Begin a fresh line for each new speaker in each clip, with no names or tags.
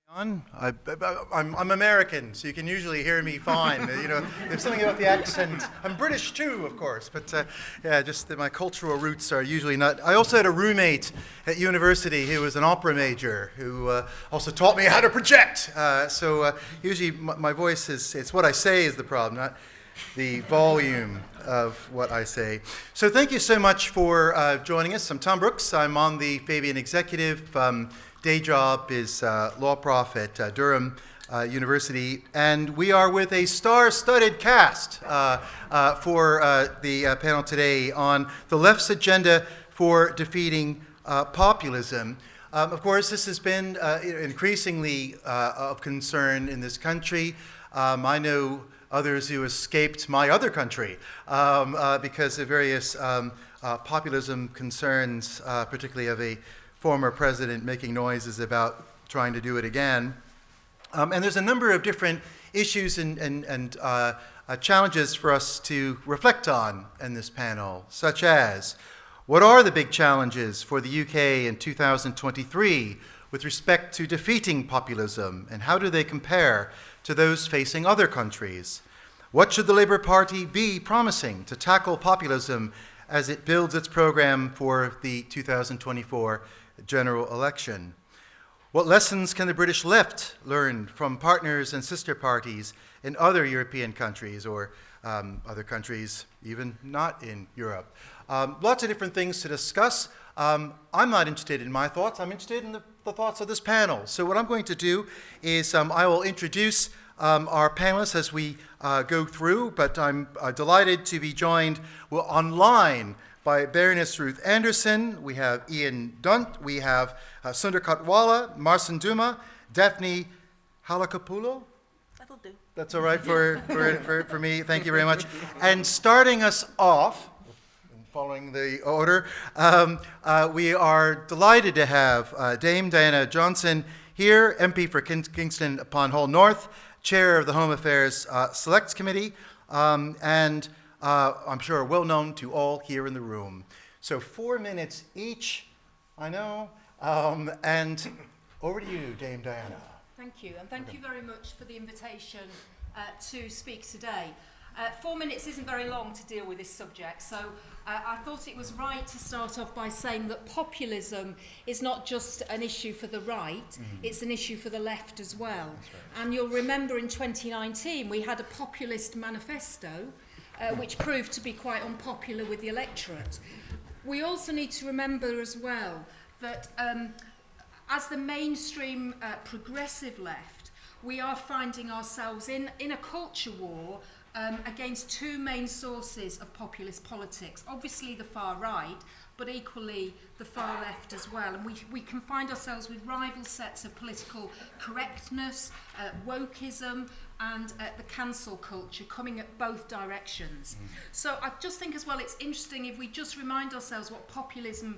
I'm American, so you can usually hear me fine. There's something about the accent. I'm British too, of course, but just that my cultural roots are usually not. I also had a roommate at university who was an opera major who also taught me how to project. So usually my voice it's what I say is the problem, not the volume of what I say. So thank you so much for joining us. I'm Tom Brooks. I'm on the Fabian executive. Day job is law prof at Durham University, and we are with a star-studded cast for the panel today on the left's agenda for defeating populism. Of course, this has been increasingly of concern in this country. I know others who escaped my other country because of various populism concerns, particularly of a former president making noises about trying to do it again. And there's a number of different issues and challenges for us to reflect on in this panel, such as what are the big challenges for the UK in 2023 with respect to defeating populism, and how do they compare to those facing other countries? What should the Labour Party be promising to tackle populism as it builds its program for the 2024 general election? What lessons can the British left learn from partners and sister parties in other European countries or other countries even not in Europe? Lots of different things to discuss. I'm not interested in my thoughts. I'm interested in the thoughts of this panel. So what I'm going to do is I will introduce our panelists as we go through, but I'm delighted to be joined online by Baroness Ruth Anderson. We have Ian Dunt. We have Sunder Katwala, Marcin Duma, Daphne Halikiopoulou.
That'll do.
That's all right for me. Thank you very much. And starting us off, following the order, we are delighted to have Dame Diana Johnson here, MP for Kingston upon Hull North, Chair of the Home Affairs Select Committee, and I'm sure well known to all here in the room. So 4 minutes each, I know, and over to you, Dame Diana.
Thank you, and thank you very much for the invitation to speak today. 4 minutes isn't very long to deal with this subject, so I thought it was right to start off by saying that populism is not just an issue for the right, it's an issue for the left as well. Right. And you'll remember in 2019 we had a populist manifesto which proved to be quite unpopular with the electorate. We also need to remember as well that as the mainstream progressive left, we are finding ourselves in a culture war against two main sources of populist politics. Obviously the far right, but equally the far left as well. And we can find ourselves with rival sets of political correctness, wokeism, and the cancel culture coming at both directions. So I just think as well it's interesting if we just remind ourselves what populism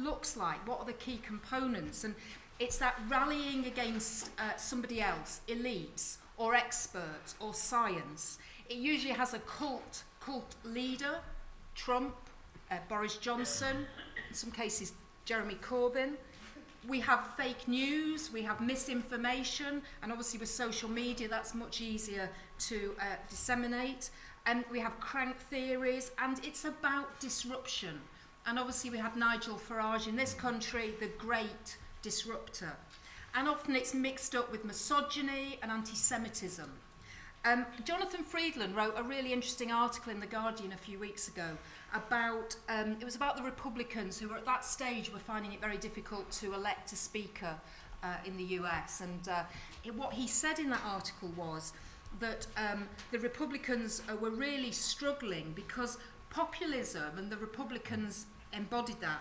looks like, what are the key components, and it's that rallying against somebody else, elites, or experts, or science. It usually has a cult leader, Trump, Boris Johnson, in some cases Jeremy Corbyn. We have fake news, we have misinformation, and obviously with social media that's much easier to disseminate. And we have crank theories, and it's about disruption. And obviously we had Nigel Farage in this country, the great disruptor. And often it's mixed up with misogyny and anti-Semitism. Jonathan Friedland wrote a really interesting article in The Guardian a few weeks ago about, it was about the Republicans who were at that stage were finding it very difficult to elect a speaker in the US. And what he said in that article was that the Republicans were really struggling because populism, and the Republicans embodied that,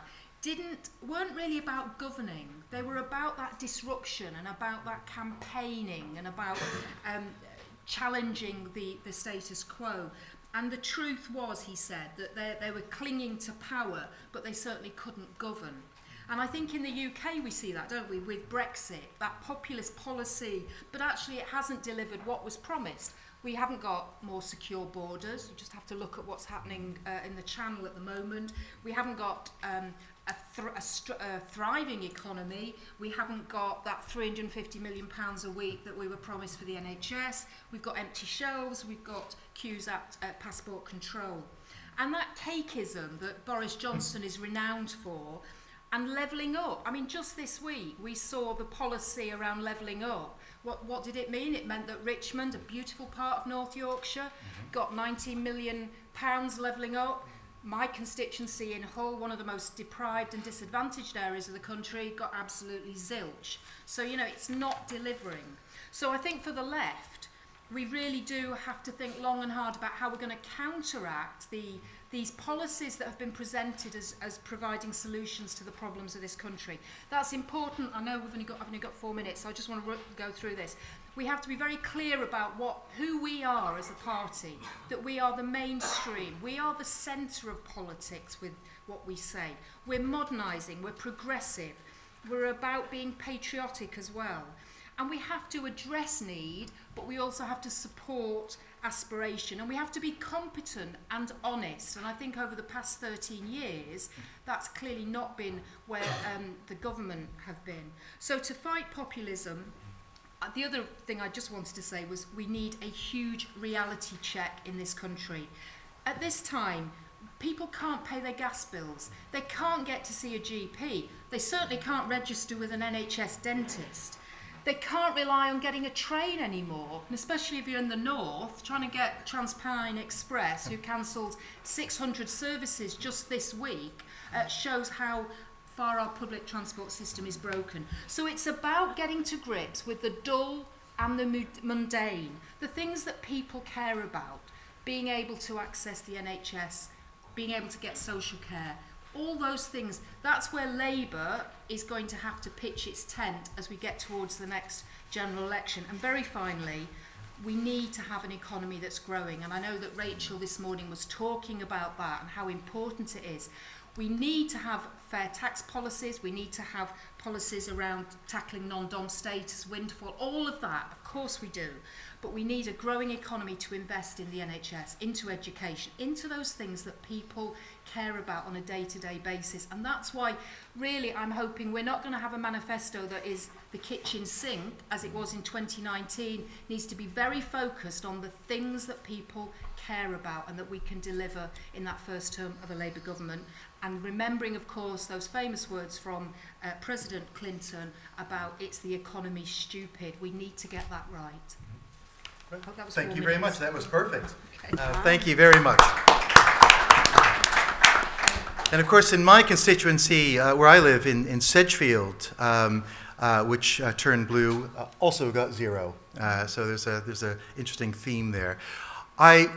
weren't really about governing. They were about that disruption and about that campaigning and about challenging the status quo. And the truth was, he said, that they were clinging to power, but they certainly couldn't govern. And I think in the UK we see that, don't we, with Brexit, that populist policy, but actually it hasn't delivered what was promised. We haven't got more secure borders. You just have to look at what's happening in the Channel at the moment. We haven't got a a thriving economy. We haven't got that £350 million a week that we were promised for the NHS. We've got empty shelves. We've got queues at passport control. And that cakeism that Boris Johnson is renowned for, and levelling up. I mean, just this week, we saw the policy around levelling up. What did it mean? It meant that Richmond, a beautiful part of North Yorkshire, got £19 million levelling up. My constituency in Hull, one of the most deprived and disadvantaged areas of the country, got absolutely zilch. So, you know, it's not delivering. So I think for the left, we really do have to think long and hard about how we're going to counteract these policies that have been presented as providing solutions to the problems of this country. That's important. I know I've only got 4 minutes, so I just want to go through this. We have to be very clear about who we are as a party, that we are the mainstream, we are the centre of politics with what we say. We're modernising, we're progressive, we're about being patriotic as well. And we have to address need, but we also have to support aspiration, and we have to be competent and honest. And I think over the past 13 years, that's clearly not been where the government have been. So to fight populism, the other thing I just wanted to say was we need a huge reality check in this country. At this time, people can't pay their gas bills. They can't get to see a GP. They certainly can't register with an NHS dentist. They can't rely on getting a train anymore, and especially if you're in the north, trying to get TransPennine Express, who cancelled 600 services just this week, shows how far our public transport system is broken. So it's about getting to grips with the dull and the mundane, the things that people care about, being able to access the NHS, being able to get social care, all those things. That's where Labour is going to have to pitch its tent as we get towards the next general election. And very finally, we need to have an economy that's growing. And I know that Rachel this morning was talking about that and how important it is. We need to have fair tax policies. We need to have policies around tackling non-dom status, windfall, all of that. Of course we do. But we need a growing economy to invest in the NHS, into education, into those things that people care about on a day-to-day basis. And that's why, really, I'm hoping we're not going to have a manifesto that is the kitchen sink, as it was in 2019. It needs to be very focused on the things that people care about and that we can deliver in that first term of a Labour government. And remembering, of course, those famous words from President Clinton about it's the economy stupid. We need to get that right.
Thank you very much. That was perfect.
Okay.
Thank you very much. And of course, in my constituency, where I live in Sedgefield, which turned blue, also got zero. So there's a interesting theme there. I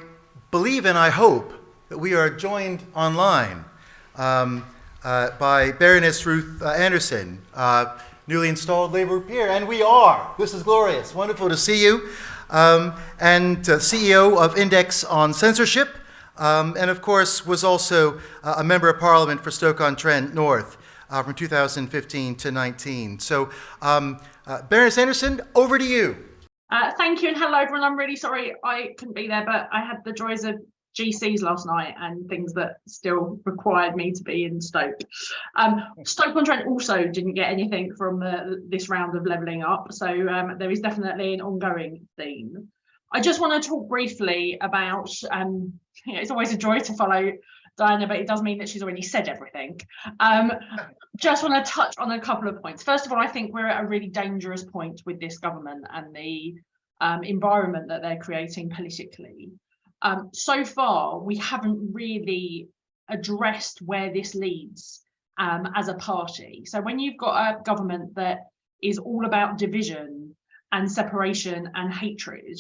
believe and I hope that we are joined online by Baroness Ruth Anderson, newly installed Labour peer, and we are. This is glorious. Wonderful to see you. And CEO of Index on Censorship, and of course was also a Member of Parliament for Stoke-on-Trent North from 2015 to 19. So, Baroness Anderson, over to you.
Thank you, and hello everyone. I'm really sorry I couldn't be there, but I had the joys of GCs last night and things that still required me to be in Stoke. Stoke-on-Trent also didn't get anything from this round of levelling up, so there is definitely an ongoing theme. I just want to talk briefly about, it's always a joy to follow Diana, but it does mean that she's already said everything. Just want to touch on a couple of points. First of all, I think we're at a really dangerous point with this government and the environment that they're creating politically. So far, we haven't really addressed where this leads as a party. So when you've got a government that is all about division and separation and hatred,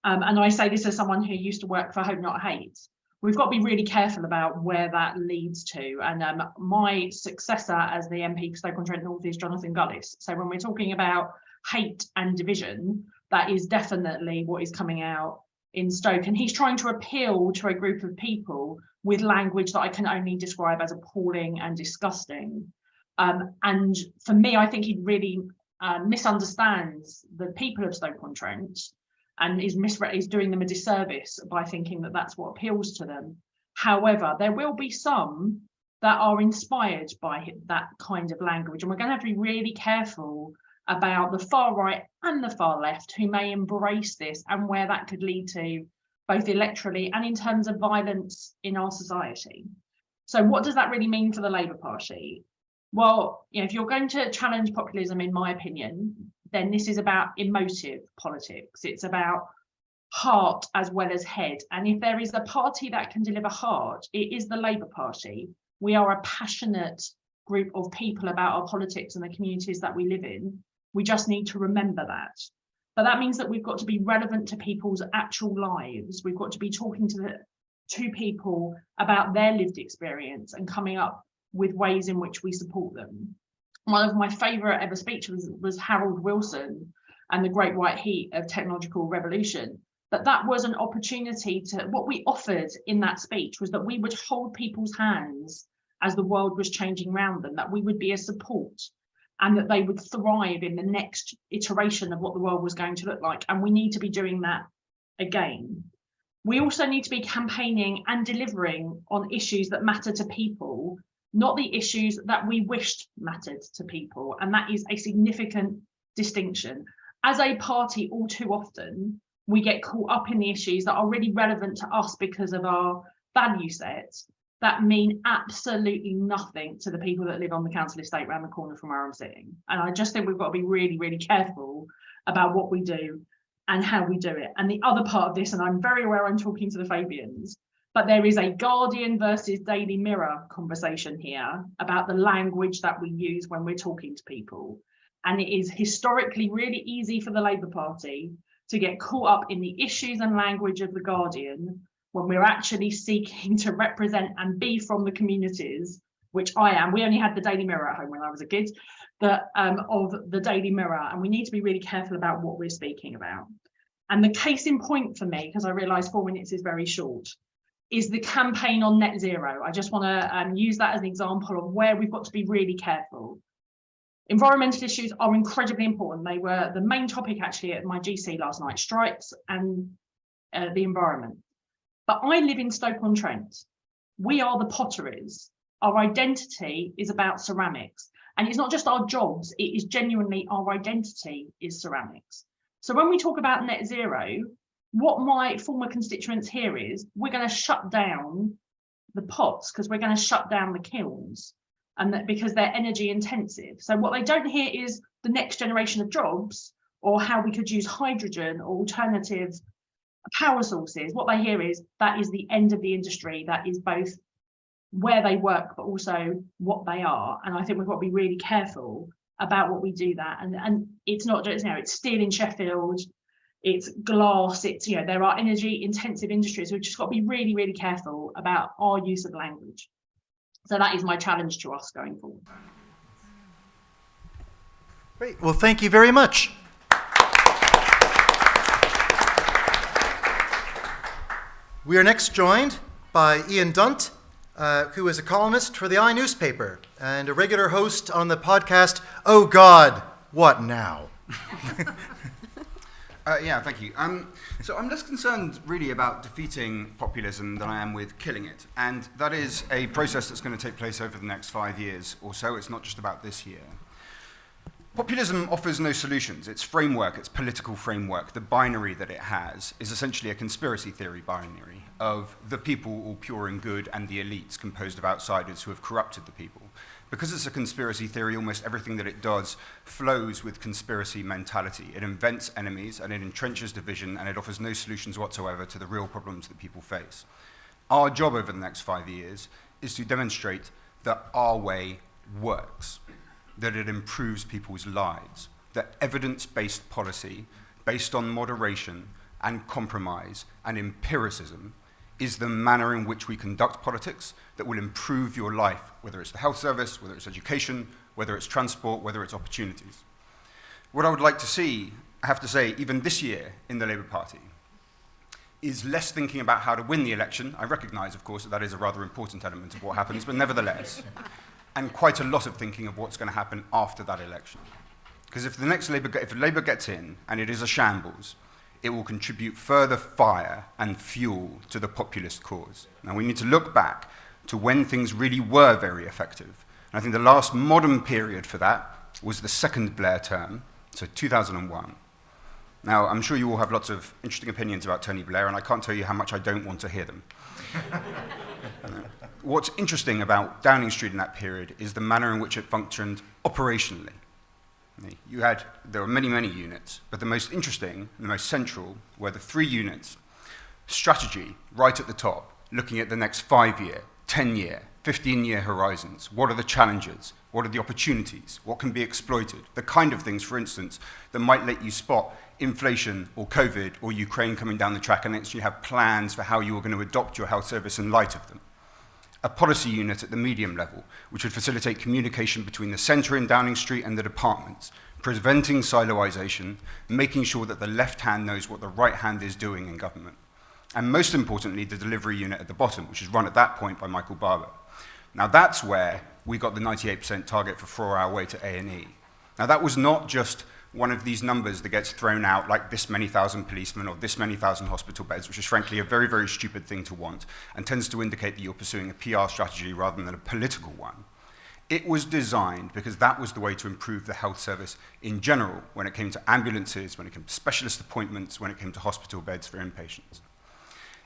and I say this as someone who used to work for Hope Not Hate, we've got to be really careful about where that leads to. And my successor as the MP for Stoke-on-Trent North is Jonathan Gullis. So when we're talking about hate and division, that is definitely what is coming out in Stoke, and he's trying to appeal to a group of people with language that I can only describe as appalling and disgusting. And for me, I think he really misunderstands the people of Stoke-on-Trent and is doing them a disservice by thinking that that's what appeals to them. However, there will be some that are inspired by that kind of language. And we're going to have to be really careful about the far right and the far left who may embrace this and where that could lead to, both electorally and in terms of violence in our society. So what does that really mean for the Labour Party? Well, if you're going to challenge populism, in my opinion, then this is about emotive politics. It's about heart as well as head. And if there is a party that can deliver heart, it is the Labour Party. We are a passionate group of people about our politics and the communities that we live in. We just need to remember that. But that means that we've got to be relevant to people's actual lives. We've got to be talking to people about their lived experience and coming up with ways in which we support them. One of my favourite ever speeches was Harold Wilson and the Great White Heat of Technological Revolution. That was an opportunity to, what we offered in that speech was that we would hold people's hands as the world was changing around them, that we would be a support and that they would thrive in the next iteration of what the world was going to look like. And we need to be doing that again. We also need to be campaigning and delivering on issues that matter to people, not the issues that we wished mattered to people. And that is a significant distinction. As a party, all too often, we get caught up in the issues that are really relevant to us because of our value sets that mean absolutely nothing to the people that live on the council estate around the corner from where I'm sitting. And I just think we've got to be really, really careful about what we do and how we do it. And the other part of this, and I'm very aware I'm talking to the Fabians, but there is a Guardian versus Daily Mirror conversation here about the language that we use when we're talking to people. And it is historically really easy for the Labour Party to get caught up in the issues and language of the Guardian when we're actually seeking to represent and be from the communities, which I am. We only had the Daily Mirror at home when I was a kid, of the Daily Mirror, and we need to be really careful about what we're speaking about. And the case in point for me, because I realise 4 minutes is very short, is the campaign on net zero. I just want to use that as an example of where we've got to be really careful. Environmental issues are incredibly important. They were the main topic actually at my GC last night, strikes and the environment. But I live in Stoke-on-Trent. We are the potteries. Our identity is about ceramics. And it's not just our jobs, it is genuinely our identity is ceramics. So when we talk about net zero, what my former constituents hear is we're going to shut down the pots because we're going to shut down the kilns, and that because they're energy intensive. So what they don't hear is the next generation of jobs or how we could use hydrogen or alternative power sources. What they hear is that is the end of the industry. That is both where they work, but also what they are. And I think we've got to be really careful about what we do that. And it's not just, it's steel in Sheffield, it's glass, it's, there are energy intensive industries. We've just got to be really, really careful about our use of language. So that is my challenge to us going forward.
Great. Well, thank you very much. We are next joined by Ian Dunt, who is a columnist for the newspaper and a regular host on the podcast, Oh God, What Now?
Yeah, thank you. So I'm less concerned really about defeating populism than I am with killing it. And that is a process that's going to take place over the next 5 years or so. It's not just about this year. Populism offers no solutions. Its framework, its political framework, the binary that it has, is essentially a conspiracy theory binary of the people all pure and good and the elites composed of outsiders who have corrupted the people. Because it's a conspiracy theory, almost everything that it does flows with conspiracy mentality. It invents enemies and it entrenches division and it offers no solutions whatsoever to the real problems that people face. Our job over the next 5 years is to demonstrate that our way works, that it improves people's lives, that evidence-based policy based on moderation and compromise and empiricism is the manner in which we conduct politics that will improve your life, whether it's the health service, whether it's education, whether it's transport, whether it's opportunities. What I would like to see, I have to say, even this year in the Labour Party, is less thinking about how to win the election. I recognise, of course, that that is a rather important element of what happens, but nevertheless, and quite a lot of thinking of what's going to happen after that election. Because if Labour gets in, and it is a shambles, it will contribute further fire and fuel to the populist cause. Now we need to look back to when things really were very effective. And I think the last modern period for that was the second Blair term, so 2001. Now, I'm sure you all have lots of interesting opinions about Tony Blair, and I can't tell you how much I don't want to hear them. What's interesting about Downing Street in that period is the manner in which it functioned operationally. There were many, many units, but the most interesting, the most central, were the 3 units. Strategy, right at the top, looking at the next 5-year, 10-year, 15-year horizons. What are the challenges? What are the opportunities? What can be exploited? The kind of things, for instance, that might let you spot inflation or COVID or Ukraine coming down the track and actually have plans for how you are going to adopt your health service in light of them. A policy unit at the medium level, which would facilitate communication between the centre in Downing Street and the departments, preventing siloisation, making sure that the left hand knows what the right hand is doing in government. And most importantly, the delivery unit at the bottom, which is run at that point by Michael Barber. Now that's where we got the 98% target for 4-hour way to A&E. Now that was not just one of these numbers that gets thrown out like this many thousand policemen or this many thousand hospital beds, which is frankly a very, very stupid thing to want and tends to indicate that you're pursuing a PR strategy rather than a political one. It was designed because that was the way to improve the health service in general when it came to ambulances, when it came to specialist appointments, when it came to hospital beds for inpatients.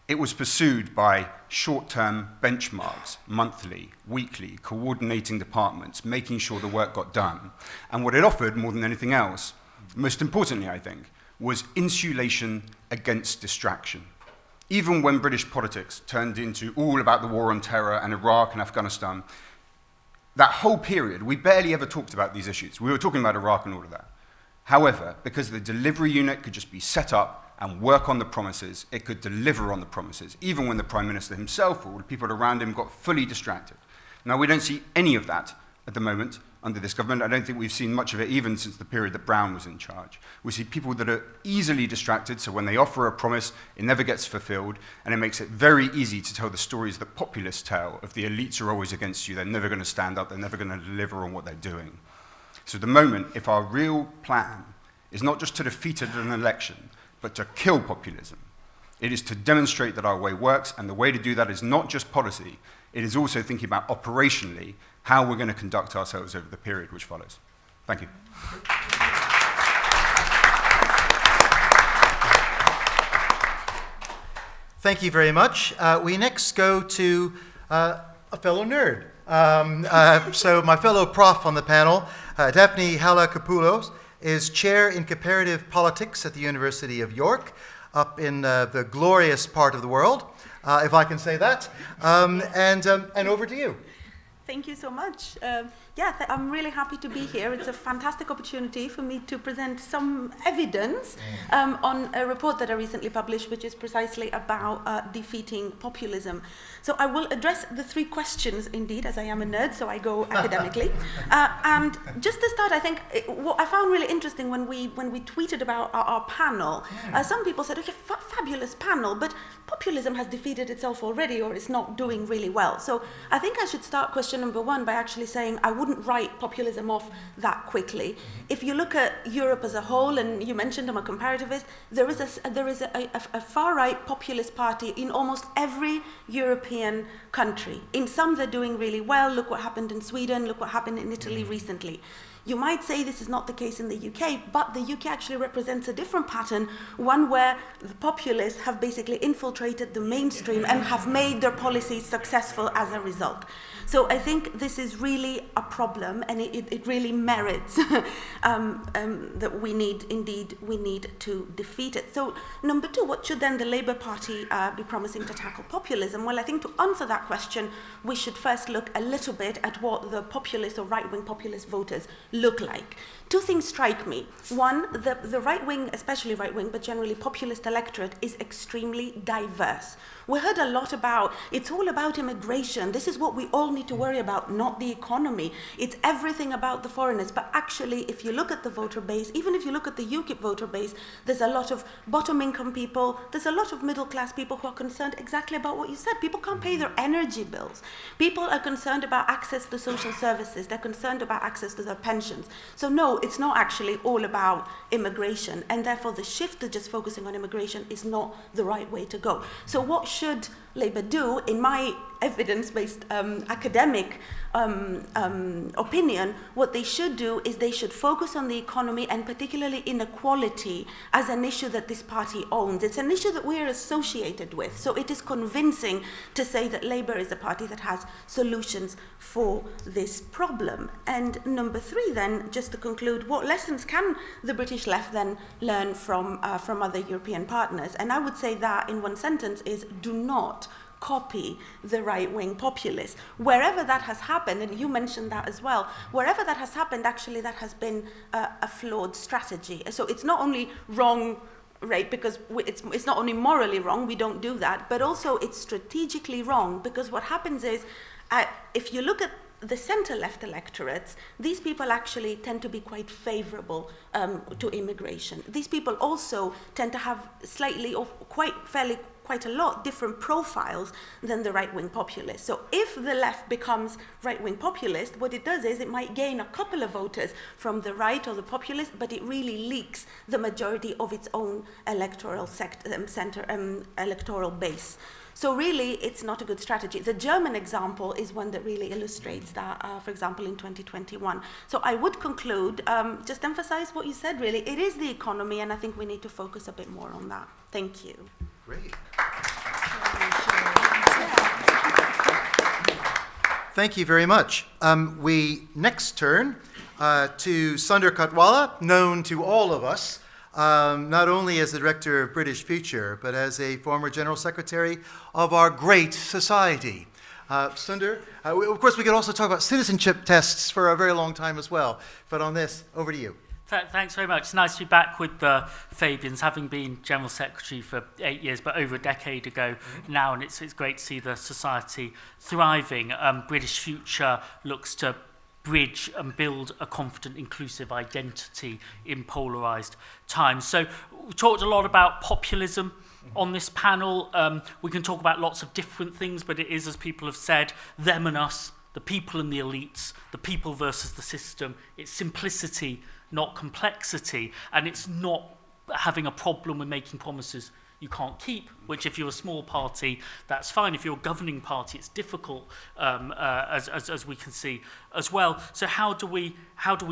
It was pursued by short-term benchmarks, monthly, weekly, coordinating departments, making sure the work got done. And what it offered, more than anything else, most importantly, I think, was insulation against distraction. Even when British politics turned into all about the war on terror and Iraq and Afghanistan, that whole period, we barely ever talked about these issues. We were talking about Iraq and all of that. However, because the delivery unit could just be set up and work on the promises, it could deliver on the promises, even when the Prime Minister himself or all the people around him got fully distracted. Now, we don't see any of that at the moment under this government. I don't think we've seen much of it even since the period that Brown was in charge. We see people that are easily distracted, so when they offer a promise, it never gets fulfilled, and it makes it very easy to tell the stories that populists tell of the elites are always against you, they're never going to stand up, they're never going to deliver on what they're doing. So at the moment, if our real plan is not just to defeat it in an election, but to kill populism, it is to demonstrate that our way works, and the way to do that is not just policy, it is also thinking about operationally how we're going to conduct ourselves over the period which follows. Thank you.
Thank you very much. We next go to a fellow nerd. So my fellow prof on the panel, Daphne Halikiopoulou, is chair in comparative politics at the University of York, up in the glorious part of the world, if I can say that. And over to you.
Thank you so much. I'm really happy to be here. It's a fantastic opportunity for me to present some evidence on a report that I recently published, which is precisely about defeating populism. So I will address the 3 questions, indeed, as I am a nerd, so I go academically. And just to start, I think what I found really interesting when we tweeted about our panel, some people said, okay, fabulous panel, but populism has defeated itself already, or it's not doing really well. So I think I should start question number 1 by actually saying I wouldn't write populism off that quickly. If you look at Europe as a whole, and you mentioned I'm a comparativist, there is a far-right populist party in almost every European country. In some they're doing really well. Look what happened in Sweden, look what happened in Italy recently. You might say this is not the case in the UK, but the UK actually represents a different pattern, one where the populists have basically infiltrated the mainstream and have made their policies successful as a result. So I think this is really a problem, and it really merits that we need to defeat it. So number 2, what should then the Labour Party be promising to tackle populism? Well, I think to answer that question, we should first look a little bit at what the populist or right-wing populist voters look like. 2 things strike me. One, the right-wing, especially right-wing, but generally populist electorate is extremely diverse. We heard a lot about, it's all about immigration. This is what we all need to worry about, not the economy. It's everything about the foreigners. But actually, if you look at the voter base, even if you look at the UKIP voter base, there's a lot of bottom-income people, there's a lot of middle-class people who are concerned exactly about what you said. People can't pay their energy bills. People are concerned about access to social services. They're concerned about access to their pensions. So no, it's not actually all about immigration, and therefore the shift to just focusing on immigration is not the right way to go. So what should Labour do, in my evidence-based academic opinion, what they should do is they should focus on the economy and particularly inequality as an issue that this party owns. It's an issue that we are associated with. So it is convincing to say that Labour is a party that has solutions for this problem. And number three then, just to conclude, what lessons can the British left then learn from other European partners? And I would say that in one sentence is do not copy the right-wing populists. Wherever that has happened, and you mentioned that as well, wherever that has happened, actually that has been a flawed strategy. So it's not only wrong, right, because it's not only morally wrong, we don't do that, but also it's strategically wrong, because what happens is, if you look at the centre-left electorates, these people actually tend to be quite favourable to immigration. These people also tend to have slightly or quite a lot different profiles than the right-wing populists. So if the left becomes right-wing populist, what it does is it might gain a couple of voters from the right or the populist, but it really leaks the majority of its own electoral electoral base. So really, it's not a good strategy. The German example is one that really illustrates that, for example, in 2021. So I would conclude, just emphasize what you said, really. It is the economy, and I think we need to focus a bit more on that. Thank you.
Great. Thank you very much. We next turn to Sunder Katwala, known to all of us, not only as the Director of British Future, but as a former General Secretary of our great society. Sunder, of course we could also talk about citizenship tests for a very long time as well, but on this, over to you.
Thanks very much. It's nice to be back with the Fabians, having been General Secretary for 8 years, but over a decade ago now, and it's great to see the society thriving. British Future looks to bridge and build a confident, inclusive identity in polarised times. So we talked a lot about populism on this panel. We can talk about lots of different things, but it is, as people have said, them and us, the people and the elites, the people versus the system. It's simplicity, not complexity, and it's not having a problem with making promises you can't keep, which if you're a small party, that's fine. If you're a governing party, it's difficult, as we can see as well. So how do we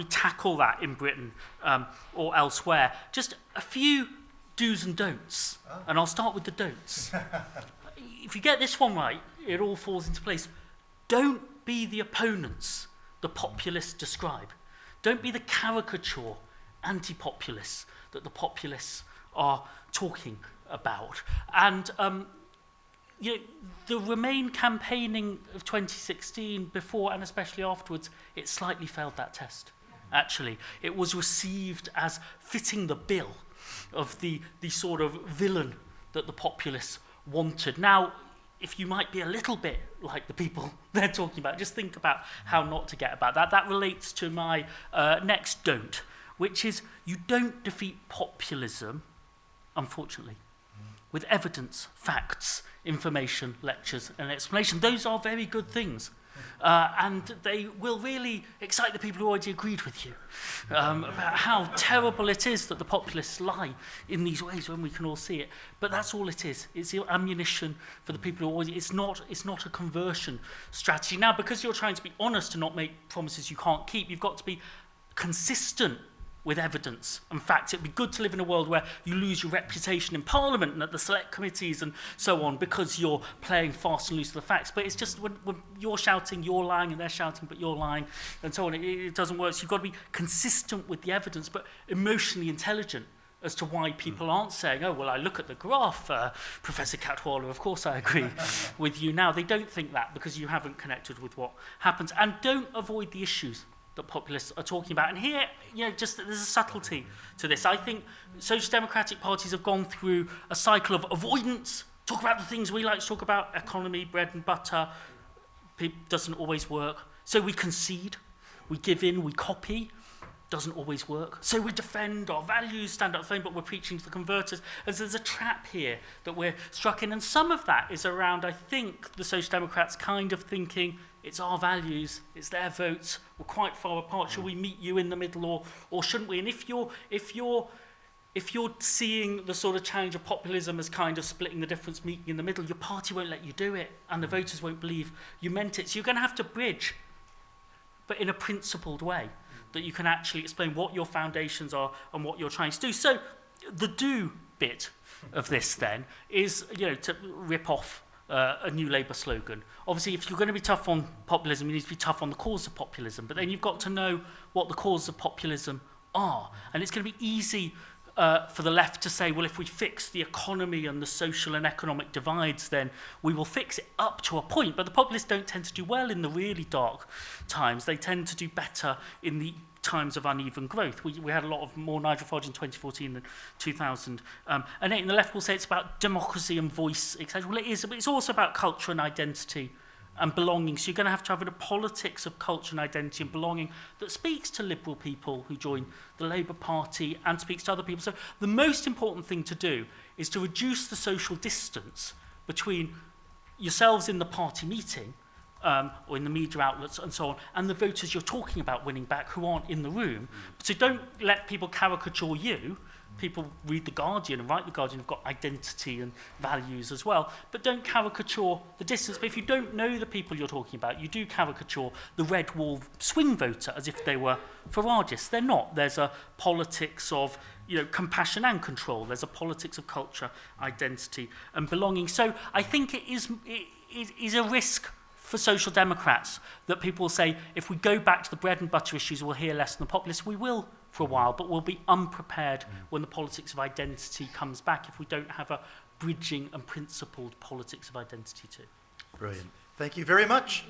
tackle that in Britain or elsewhere? Just a few do's and don'ts, and I'll start with the don'ts. If you get this one right, it all falls into place. Don't be the opponents the populists describe. Don't be the caricature anti-populists that the populists are talking about. And the Remain campaigning of 2016, before and especially afterwards, it slightly failed that test, actually. It was received as fitting the bill of the sort of villain that the populists wanted. Now, if you might be a little bit like the people they're talking about, just think about how not to get about that. That relates to my next don't, which is you don't defeat populism, unfortunately, with evidence, facts, information, lectures, and explanation. Those are very good things. And they will really excite the people who already agreed with you about how terrible it is that the populists lie in these ways when we can all see it. But that's all it is. It's ammunition for the people who already... It's not a conversion strategy. Now, because you're trying to be honest and not make promises you can't keep, you've got to be consistent with evidence and facts. It'd be good to live in a world where you lose your reputation in Parliament and at the select committees and so on because you're playing fast and loose with the facts. But it's just when you're shouting, you're lying, and they're shouting, but you're lying, and so on. It doesn't work. So you've got to be consistent with the evidence, but emotionally intelligent as to why people aren't saying, oh, well, I look at the graph, Professor Katwala, of course I agree with you now. They don't think that because you haven't connected with what happens. And don't avoid the issues that populists are talking about. And here, just there's a subtlety to this. I think social democratic parties have gone through a cycle of avoidance, talk about the things we like to talk about, economy, bread and butter. Doesn't always work. So we concede, we give in, we copy. Doesn't always work. So we defend our values, stand up for them, but we're preaching to the converters. And so there's a trap here that we're struck in. And some of that is around, I think, the Social Democrats kind of thinking, it's our values, it's their votes, we're quite far apart. Shall we meet you in the middle or shouldn't we? And if you're if you're seeing the sort of challenge of populism as kind of splitting the difference, meeting in the middle, your party won't let you do it, and the voters won't believe you meant it. So you're going to have to bridge, but in a principled way, that you can actually explain what your foundations are and what you're trying to do. So the do bit of this then is, to rip off a New Labour slogan. Obviously, if you're going to be tough on populism, you need to be tough on the cause of populism, but then you've got to know what the causes of populism are. And it's going to be easy for the left to say, well, if we fix the economy and the social and economic divides, then we will fix it up to a point. But the populists don't tend to do well in the really dark times. They tend to do better in the times of uneven growth. We had a lot of more Nigel Farage in 2014 than 2008. And the left will say it's about democracy and voice, etc. Well, it is, but it's also about culture and identity and belonging. So you're going to have a politics of culture and identity and belonging that speaks to liberal people who join the Labour Party and speaks to other people. So the most important thing to do is to reduce the social distance between yourselves in the party meeting or in the media outlets and so on, and the voters you're talking about winning back who aren't in the room. So don't let people caricature you. People read The Guardian and write The Guardian, have got identity and values as well, but don't caricature the distance. But if you don't know the people you're talking about, you do caricature the red wall swing voter as if they were Faragists. They're not. There's a politics of compassion and control. There's a politics of culture, identity and belonging. So I think it is a risk for social democrats that people will say, if we go back to the bread and butter issues, we'll hear less than the populists. We will for a while, but we'll be unprepared when the politics of identity comes back if we don't have a bridging and principled politics of identity too.
Brilliant. Thank you very much.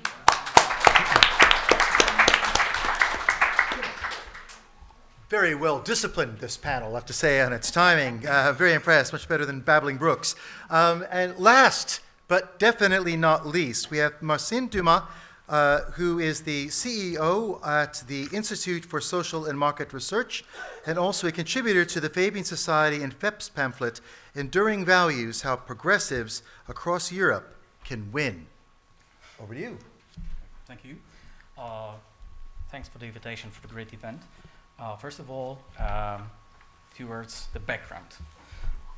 Very well disciplined, this panel, I have to say, on its timing. Very impressed, much better than Babbling Brooks. And last, but definitely not least, we have Marcin Dumala, who is the CEO at the Institute for Social and Market Research, and also a contributor to the Fabian Society and FEP's pamphlet, Enduring Values, How Progressives Across Europe Can Win. Over to you.
Thank you. Thanks for the invitation for the great event. First of all, a few words, the background.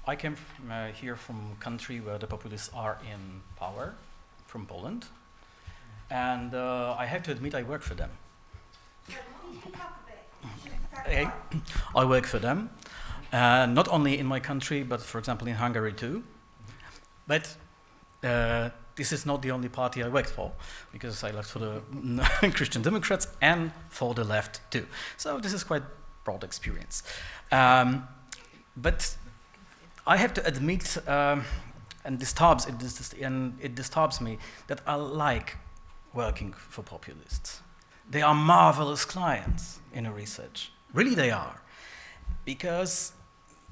I came here from a country where the populists are in power, from Poland. And I have to admit I work for them. I work for them, not only in my country, but for example in Hungary too. But this is not the only party I worked for, because I left for the Christian Democrats and for the left too. So this is quite broad experience. But I have to admit, and it disturbs me, that I like working for populists. They are marvelous clients in a research. Really they are. Because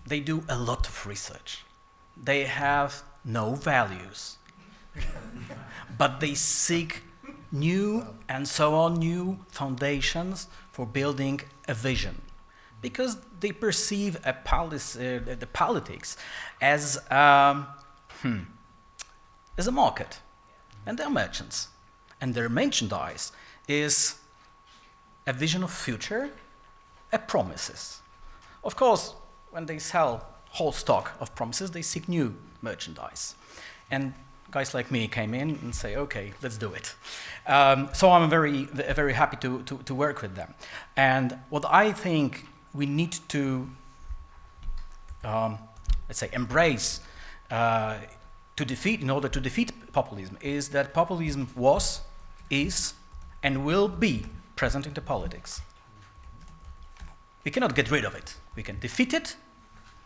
they do a lot of research. They have no values. But they seek new foundations for building a vision. Because they perceive the politics as a market. And they're merchants. And their merchandise is a vision of future, a promises. Of course, when they sell whole stock of promises, they seek new merchandise. And guys like me came in and say, okay, let's do it. So I'm very happy to work with them. And what I think we need to, let's say, embrace in order to defeat populism is that populism was, is, and will be present into politics. We cannot get rid of it. We can defeat it,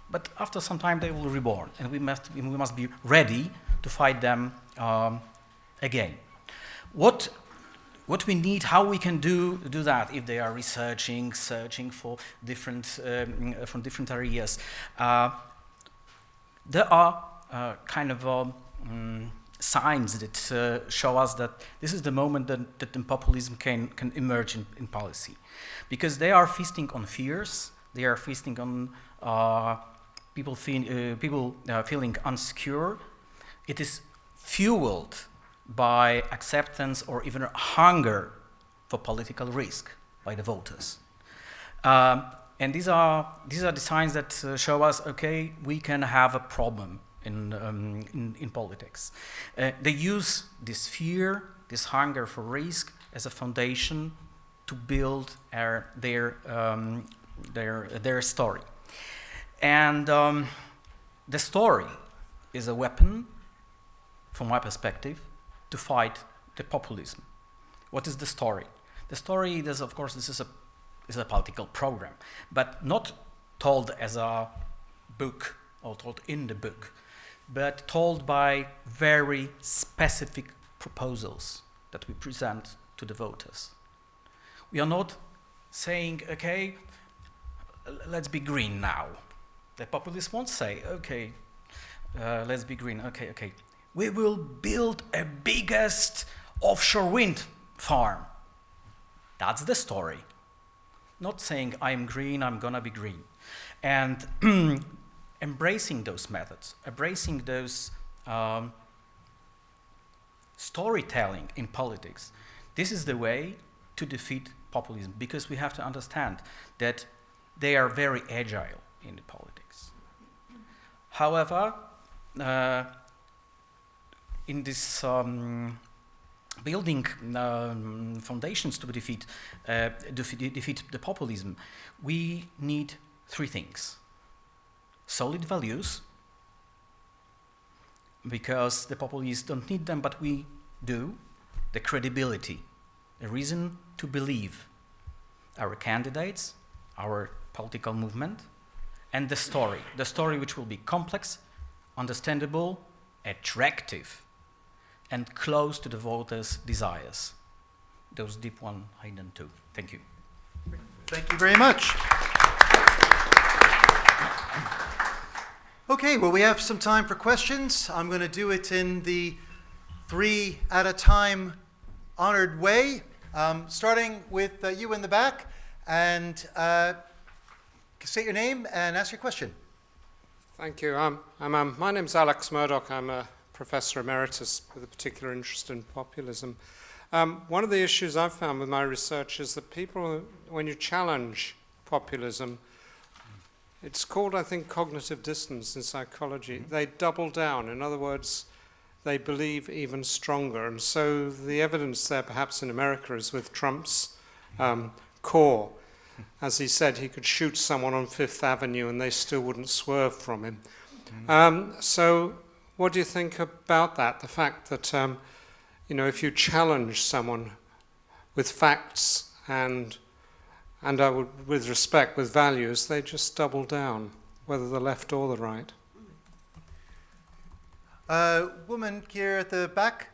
but after some time they will reborn, and we must be ready to fight them again. What we need, how we can do that if they are searching for different from different areas. There are kind of signs that show us that this is the moment that populism can emerge in policy, because they are feasting on fears. They are feasting on people feeling insecure. It is fueled by acceptance or even hunger for political risk by the voters. And these are the signs that show us, okay, we can have a problem in politics. They use this fear, this hunger for risk as a foundation to build their story. And the story is a weapon, from my perspective, to fight the populism. What is the story? The story is, of course, this is a political program, but not told as a book or told in the book, but told by very specific proposals that we present to the voters. We are not saying, okay, let's be green now. The populists won't say, okay, let's be green, okay. We will build a biggest offshore wind farm. That's the story. Not saying I'm green, I'm gonna be green. And embracing those methods, embracing those storytelling in politics, this is the way to defeat populism, because we have to understand that they are very agile in the politics. However, in this building foundations to defeat the populism, we need three things. Solid values, because the populists don't need them, but we do. The credibility, a reason to believe our candidates, our political movement, and the story which will be complex, understandable, attractive, and close to the voters' desires. Those deep one, hidden two. Thank you.
Thank you very much. Okay, well, we have some time for questions. I'm going to do it in the 3 at a time honored way, starting with you in the back, and state your name and ask your question.
Thank you. My name's Alex Murdoch. I'm a professor emeritus with a particular interest in populism. One of the issues I've found with my research is that people, when you challenge populism, it's called, I think, cognitive dissonance in psychology. They double down. In other words, they believe even stronger. And so the evidence there, perhaps in America, is with Trump's core. As he said, he could shoot someone on Fifth Avenue and they still wouldn't swerve from him. So what do you think about that? The fact that, if you challenge someone with facts and I would, with respect, with values, they just double down, whether the left or the right.
Woman here at the back.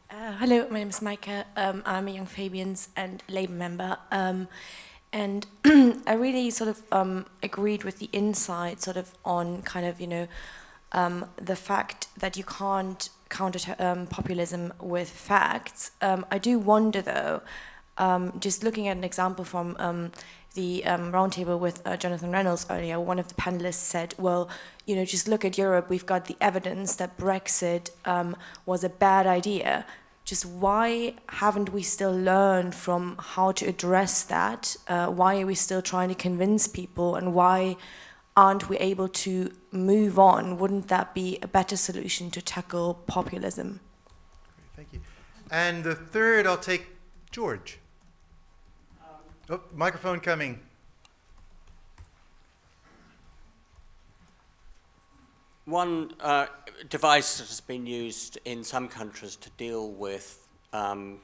Hello, my name is Micah. I'm a Young Fabians and Labour member. And I really sort of agreed with the insight sort of on kind of, the fact that you can't counter populism with facts. I do wonder, though, just looking at an example from the roundtable with Jonathan Reynolds earlier, one of the panelists said, well, just look at Europe, we've got the evidence that Brexit was a bad idea. Just why haven't we still learned from how to address that? Why are we still trying to convince people, and why aren't we able to move on? Wouldn't that be a better solution to tackle populism?
Thank you. And the third, I'll take George. Microphone coming.
One device that has been used in some countries to deal with sort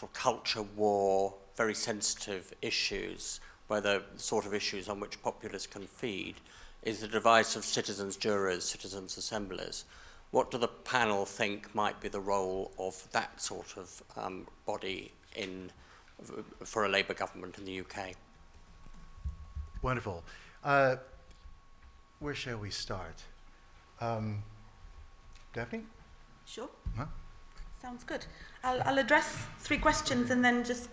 of culture war, very sensitive issues, where the sort of issues on which populists can feed, is the device of citizens' jurors, citizens' assemblies. What do the panel think might be the role of that sort of body for a Labour government in the UK?
Wonderful. Where shall we start? Daphne?
Sure.
Huh?
Sounds good. I'll address 3 questions and then just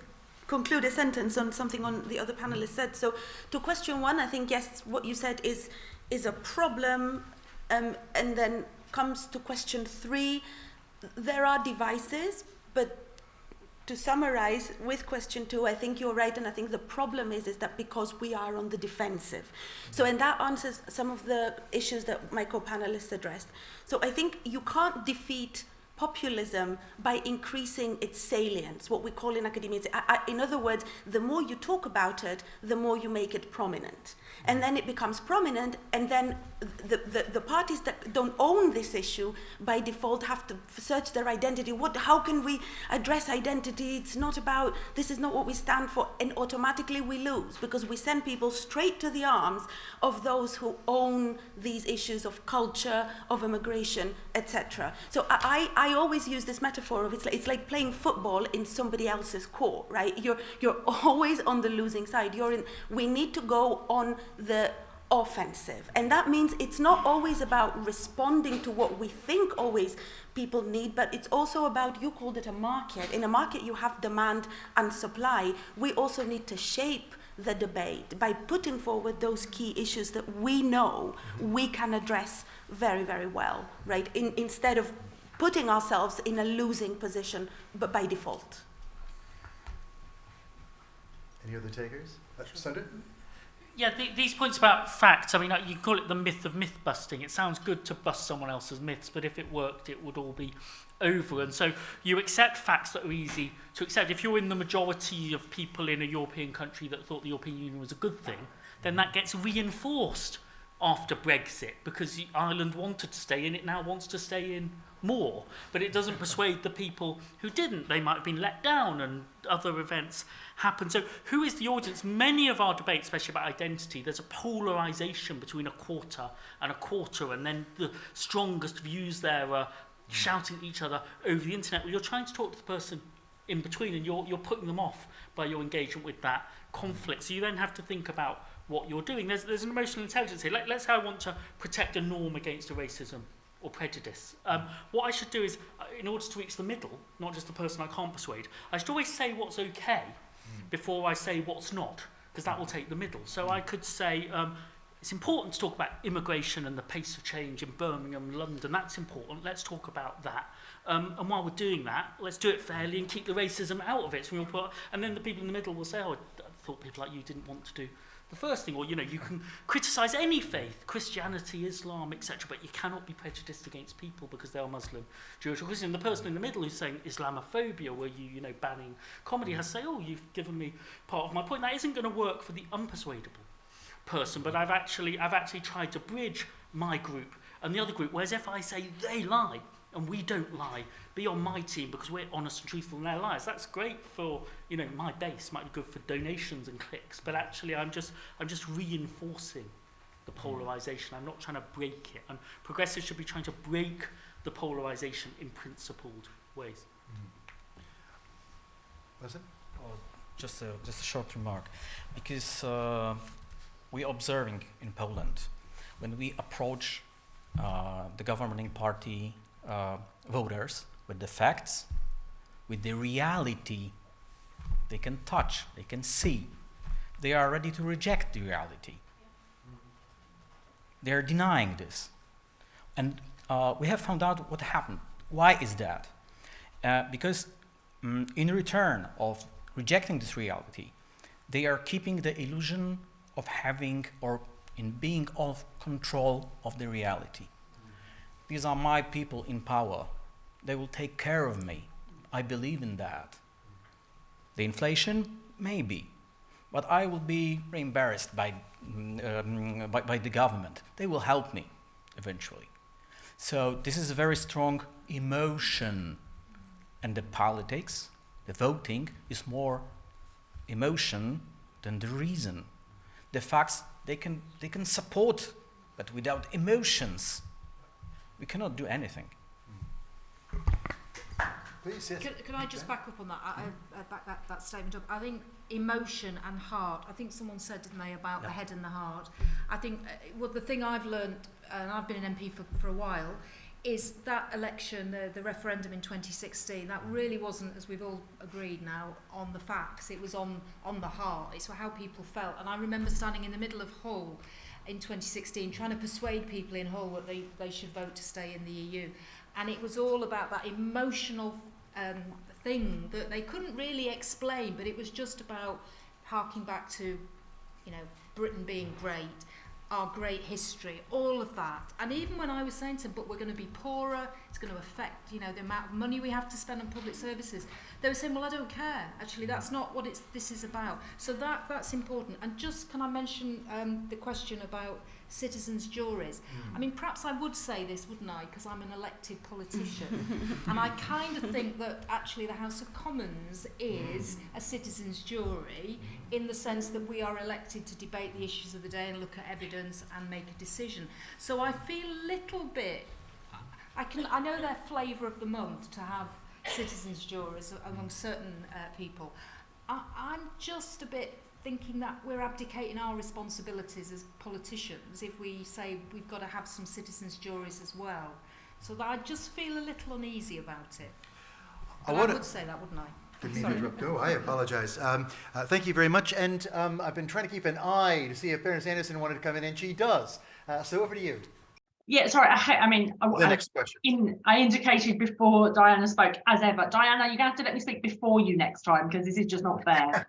conclude a sentence on something on the other panelists said. So to question 1, I think, yes, what you said is a problem. And then comes to question 3, there are devices, but to summarize with question 2, I think you're right, and I think the problem is that because we are on the defensive. So, and that answers some of the issues that my co-panelists addressed. So I think you can't defeat populism by increasing its salience, what we call in academia. In other words, the more you talk about it, the more you make it prominent. And then it becomes prominent, and then the parties that don't own this issue by default have to search their identity. How can we address identity? It's not about, this is not what we stand for, and automatically we lose because we send people straight to the arms of those who own these issues of culture, of immigration, etc. So I always use this metaphor of it's like playing football in somebody else's court, right? You're always on the losing side. We need to go on the offensive, and that means it's not always about responding to what we think always people need, but it's also about, you called it a market. In a market you have demand and supply. We also need to shape the debate by putting forward those key issues that we know we can address very, very well, right? Instead of putting ourselves in a losing position, but by default.
Any other takers? Sunder?
Yeah, these points about facts, I mean, you call it the myth of myth busting. It sounds good to bust someone else's myths, but if it worked, it would all be over. And so you accept facts that are easy to accept. If you're in the majority of people in a European country that thought the European Union was a good thing, then that gets reinforced after Brexit, because Ireland wanted to stay in, it now wants to stay in more. But it doesn't persuade the people who didn't. They might have been let down and other events happen. So who is the audience? Many of our debates, especially about identity, there's a polarisation between a quarter, and then the strongest views there are shouting at each other over the internet. Well, you're trying to talk to the person in between, and you're putting them off by your engagement with that conflict. So you then have to think about what you're doing. There's an emotional intelligence here. Let's say I want to protect a norm against a racism or prejudice. What I should do is, in order to reach the middle, not just the person I can't persuade, I should always say what's okay before I say what's not, because that will take the middle. So I could say, it's important to talk about immigration and the pace of change in Birmingham, London. That's important. Let's talk about that. And while we're doing that, let's do it fairly and keep the racism out of it. So and then the people in the middle will say, oh, I thought people like you didn't want to do the first thing. Or, you can criticise any faith, Christianity, Islam, etc., but you cannot be prejudiced against people because they are Muslim, Jewish, or Christian. The person in the middle who's saying Islamophobia, where banning comedy, has to say, oh, you've given me part of my point. That isn't going to work for the unpersuadable person, but I've actually tried to bridge my group and the other group, whereas if I say they lie and we don't lie, be on my team because we're honest and truthful in their lives, that's great for my base, might be good for donations and clicks, but actually I'm just reinforcing the polarisation. I'm not trying to break it, and progressives should be trying to break the polarisation in principled ways.
Listen?
Just a short remark, because we're observing in Poland, when we approach the governing party voters with the facts, with the reality they can touch, they can see, they are ready to reject the reality. They are denying this. And we have found out what happened. Why is that? Because in return of rejecting this reality, they are keeping the illusion of having or in being of control of the reality. These are my people in power. They will take care of me. I believe in that. The inflation, maybe, but I will be embarrassed by the government. They will help me eventually. So this is a very strong emotion, and the politics, the voting, is more emotion than the reason. The facts they can support, but without emotions, we cannot do anything.
Please, yes.
Can I just back up on that? I back that statement up. I think emotion and heart. I think someone said, didn't they, about the head and the heart. I think the thing I've learned, and I've been an MP for a while, is that election, the referendum in 2016, that really wasn't, as we've all agreed now, on the facts. It was on the heart. It's how people felt. And I remember standing in the middle of Hull in 2016 trying to persuade people in Hull that they should vote to stay in the EU. And it was all about that emotional thing that they couldn't really explain, but it was just about harking back to, you know, Britain being great, our great history, all of that. And even when I was saying to them, but we're going to be poorer, it's going to affect, you know, the amount of money we have to spend on public services, they were saying, well, I don't care. Actually, that's not what this is about. So that's important. And just, can I mention the question about citizens' juries? I mean, perhaps I would say this, wouldn't I, because I'm an elected politician. And I kind of think that actually the House of Commons is a citizens' jury in the sense that we are elected to debate the issues of the day and look at evidence and make a decision. So I feel a little bit, I know they're flavour of the month to have citizens' juries among certain people. I'm just a bit thinking that we're abdicating our responsibilities as politicians if we say we've got to have some citizens' juries as well. So that I just feel a little uneasy about it. I would say that, wouldn't I?
Didn't mean to interrupt. No, I apologise. Thank you very much. And I've been trying to keep an eye to see if Baroness Anderson wanted to come in, and she does. So over to you.
Yeah, sorry.
The next question.
I indicated before Diana spoke, as ever. Diana, you're going to have to let me speak before you next time because this is just not fair.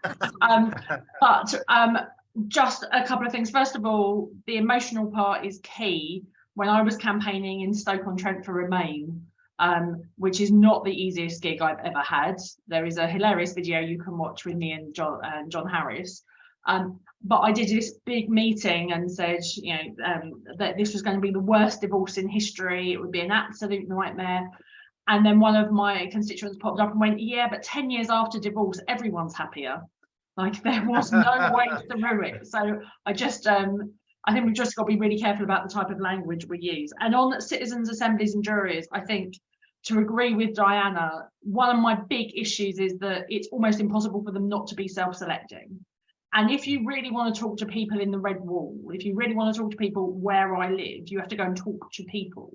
Just a couple of things. First of all, the emotional part is key. When I was campaigning in Stoke-on-Trent for Remain, which is not the easiest gig I've ever had. There is a hilarious video you can watch with me and John Harris. But I did this big meeting and said, you know, that this was going to be the worst divorce in history. It would be an absolute nightmare. And then one of my constituents popped up and went, yeah, but 10 years after divorce, everyone's happier. Like there was no way through it. So I think we've just got to be really careful about the type of language we use. And on citizens' assemblies and juries, I think to agree with Diana, one of my big issues is that it's almost impossible for them not to be self-selecting. And if you really want to talk to people in the Red Wall, if you really want to talk to people where I live, you have to go and talk to people.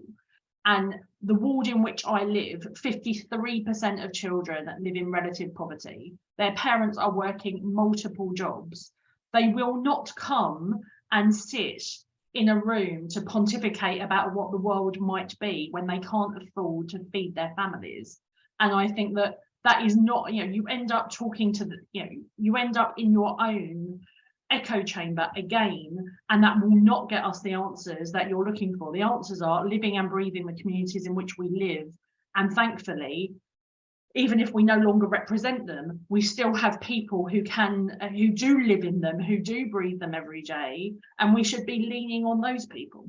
And the ward in which I live, 53% of children live in relative poverty. Their parents are working multiple jobs. They will not come and sit in a room to pontificate about what the world might be when they can't afford to feed their families. And I think that is not, you know, you end up talking to you end up in your own echo chamber again, and that will not get us the answers that you're looking for. The answers are living and breathing the communities in which we live. And thankfully, even if we no longer represent them, we still have people who do live in them, who do breathe them every day, and we should be leaning on those people.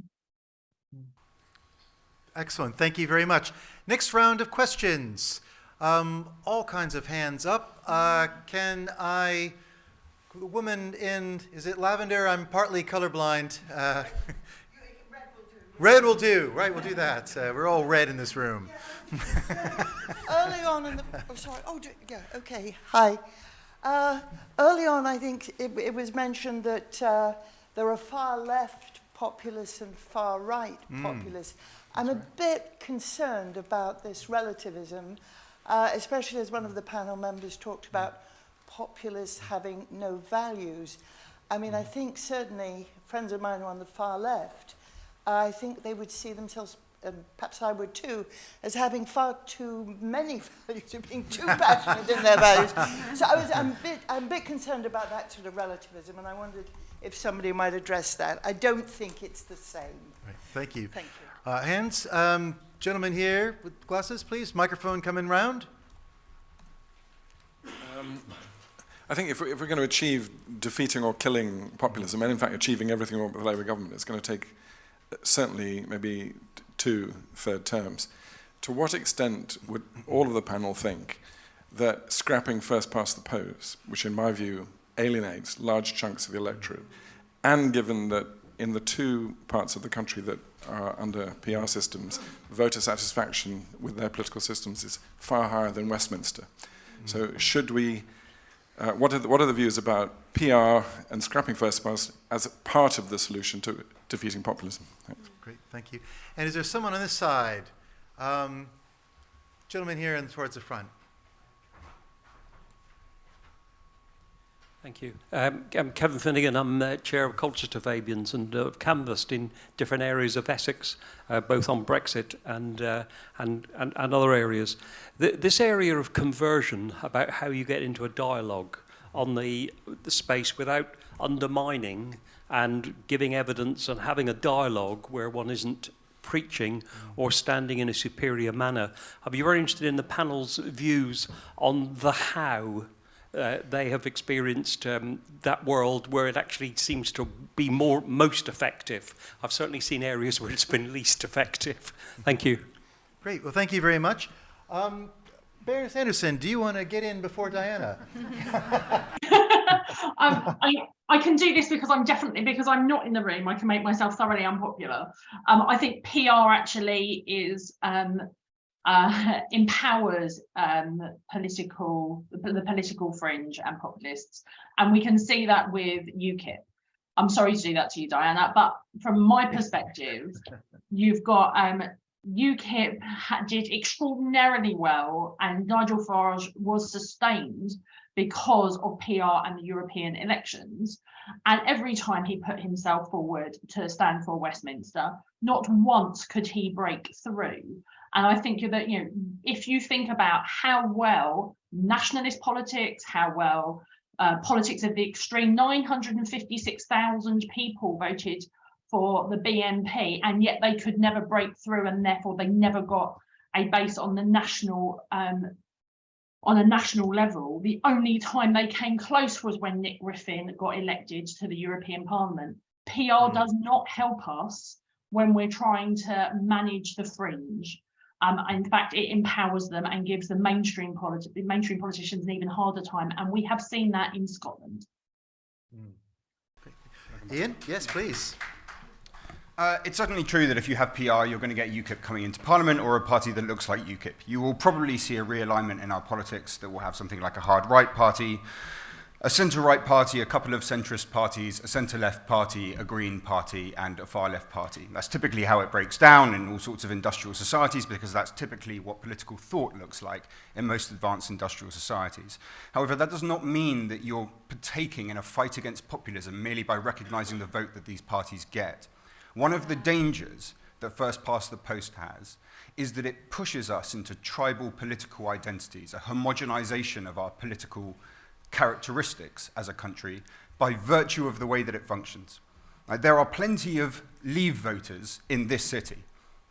Excellent. Thank you very much. Next round of questions. All kinds of hands up. The woman in, is it lavender? I'm partly colorblind. Red will do. Right, we'll do that. We're all red in this room.
Early on in the, okay, hi. Early on, I think it was mentioned that there are far left populists and far right populists. I'm a bit concerned about this relativism, especially as one of the panel members talked about populists having no values. I mean, I think certainly friends of mine who are on the far left, I think they would see themselves, perhaps I would too, as having far too many values, or being too passionate in their values. So I'm a bit concerned about that sort of relativism, and I wondered if somebody might address that. I don't think it's the same.
Right. Thank you.
Thank you.
Hands, gentleman here with glasses, please. Microphone coming round.
I think if we're going to achieve defeating or killing populism, and in fact achieving everything with the Labour government, it's going to take certainly maybe 2 third terms. To what extent would all of the panel think that scrapping first past the post, which in my view alienates large chunks of the electorate, and given that in the 2 parts of the country that are under PR systems, voter satisfaction with their political systems is far higher than Westminster. So should we, what are the views about PR and scrapping first past as a part of the solution to defeating populism? Thanks.
Great, thank you. And is there someone on this side? Gentleman here and towards the front.
Thank you. I'm Kevin Finnegan. I'm Chair of Colchester Fabians and canvassed in different areas of Essex, both on Brexit and other areas. This area of conversion, about how you get into a dialogue on the space without undermining and giving evidence and having a dialogue where one isn't preaching or standing in a superior manner. I'd be very interested in the panel's views on the how they have experienced that world where it actually seems to be most effective. I've certainly seen areas where it's been least effective. Thank you.
Great. Well, thank you very much. Baroness Anderson, do you want to get in before Diana?
I can do this because I'm not in the room. I can make myself thoroughly unpopular. I think PR actually is empowers the political fringe and populists, and we can see that with UKIP. I'm sorry to do that to you, Diana, but from my perspective, you've got UKIP did extraordinarily well, and Nigel Farage was sustained because of PR and the European elections. And every time he put himself forward to stand for Westminster, not once could he break through. And I think that, if you think about how well nationalist politics, how well politics of the extreme, 956,000 people voted for the BNP, and yet they could never break through, and therefore they never got a base on the national on a national level. The only time they came close was when Nick Griffin got elected to the European Parliament. PR does not help us when we're trying to manage the fringe. In fact, it empowers them and gives the mainstream politicians an even harder time, and we have seen that in Scotland.
Ian, yes, please.
It's certainly true that if you have PR, you're going to get UKIP coming into Parliament, or a party that looks like UKIP. You will probably see a realignment in our politics that will have something like a hard-right party, a centre-right party, a couple of centrist parties, a centre-left party, a Green party, and a far-left party. That's typically how it breaks down in all sorts of industrial societies, because that's typically what political thought looks like in most advanced industrial societies. However, that does not mean that you're partaking in a fight against populism merely by recognising the vote that these parties get. One of the dangers that First Past the Post has is that it pushes us into tribal political identities, a homogenization of our political characteristics as a country by virtue of the way that it functions. There are plenty of Leave voters in this city.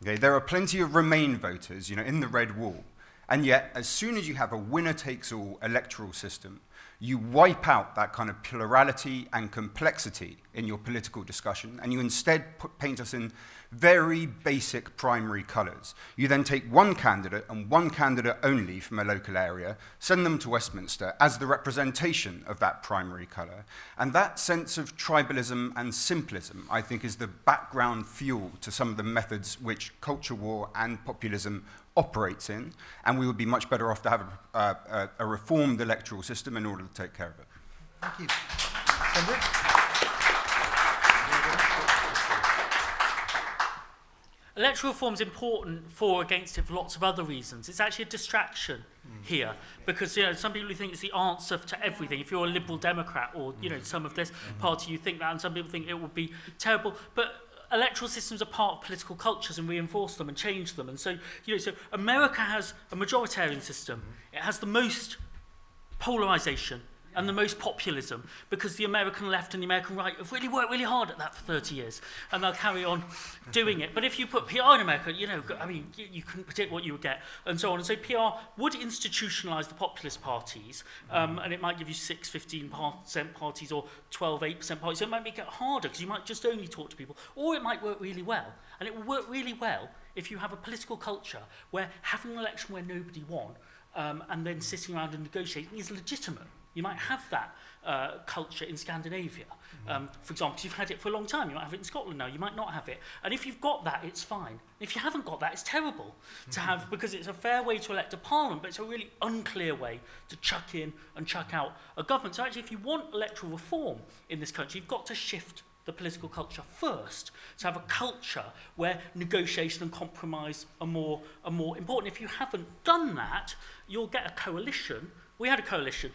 Okay? There are plenty of Remain voters, in the Red Wall. And yet, as soon as you have a winner-takes-all electoral system, you wipe out that kind of plurality and complexity in your political discussion, and you instead paint us in very basic primary colours. You then take one candidate, and one candidate only from a local area, send them to Westminster as the representation of that primary colour. And that sense of tribalism and simplism, I think, is the background fuel to some of the methods which culture war and populism operates in, and we would be much better off to have a reformed electoral system in order to take care of it.
Thank you. Sunder?
Electoral reform is important for or against it for lots of other reasons. It's actually a distraction here, because some people think it's the answer to everything. If you're a Liberal Democrat or some of this party, you think that, and some people think it would be terrible. But electoral systems are part of political cultures and reinforce them and change them. And so, so America has a majoritarian system. It has the most polarization and the most populism, because the American left and the American right have really worked really hard at that for 30 years, and they'll carry on doing it. But if you put PR in America, you couldn't predict what you would get, and so on. And so PR would institutionalize the populist parties, and it might give you 15% parties or 8% parties. So it might make it harder, because you might just only talk to people, or it might work really well. And it will work really well if you have a political culture where having an election where nobody won, and then sitting around and negotiating is legitimate. You might have that culture in Scandinavia. For example, you've had it for a long time. You might have it in Scotland now. You might not have it. And if you've got that, it's fine. If you haven't got that, it's terrible to have, because it's a fair way to elect a parliament, but it's a really unclear way to chuck in and chuck out a government. So actually, if you want electoral reform in this country, you've got to shift the political culture first, to have a culture where negotiation and compromise are more important. If you haven't done that, you'll get a coalition. We had a coalition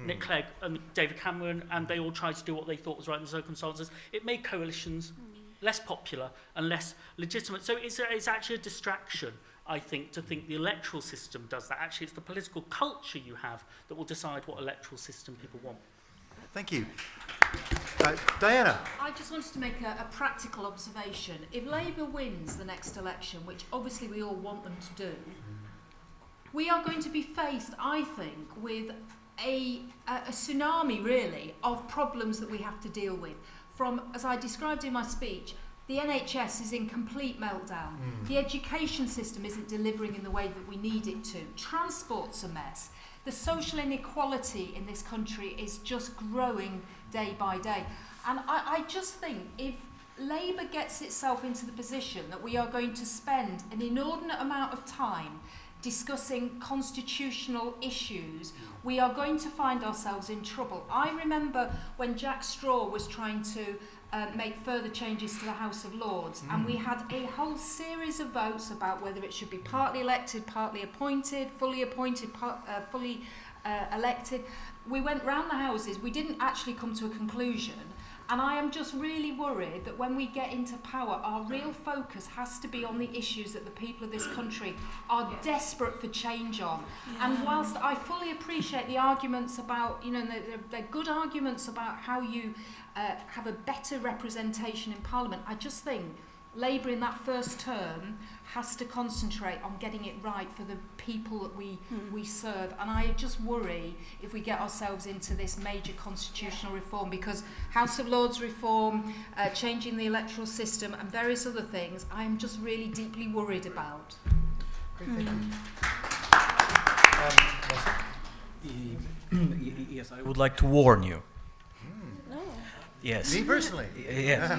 Nick Clegg and David Cameron, and they all tried to do what they thought was right in the circumstances. It made coalitions less popular and less legitimate. So it's actually a distraction, I think, to think the electoral system does that. Actually, it's the political culture you have that will decide what electoral system people want.
Thank you. Diana.
I just wanted to make a practical observation. If Labour wins the next election, which obviously we all want them to do, we are going to be faced, I think, with a tsunami, really, of problems that we have to deal with. From, as I described in my speech, the NHS is in complete meltdown. The education system isn't delivering in the way that we need it to. Transport's a mess. The social inequality in this country is just growing day by day. And I just think if Labour gets itself into the position that we are going to spend an inordinate amount of time discussing constitutional issues, we are going to find ourselves in trouble. I remember when Jack Straw was trying to make further changes to the House of Lords, and we had a whole series of votes about whether it should be partly elected, partly appointed, fully elected. We went round the houses, we didn't actually come to a conclusion, and I am just really worried that when we get into power, our real focus has to be on the issues that the people of this country are desperate for change on. And whilst I fully appreciate the arguments about, you know, they're good arguments about how you have a better representation in Parliament, I just think Labour in that first term has to concentrate on getting it right for the people that we serve. And I just worry if we get ourselves into this major constitutional reform, because House of Lords reform, changing the electoral system and various other things, I am just really deeply worried about.
Great, thank you.
Yes, I would like to warn you. Yes.
Me personally?
Yes.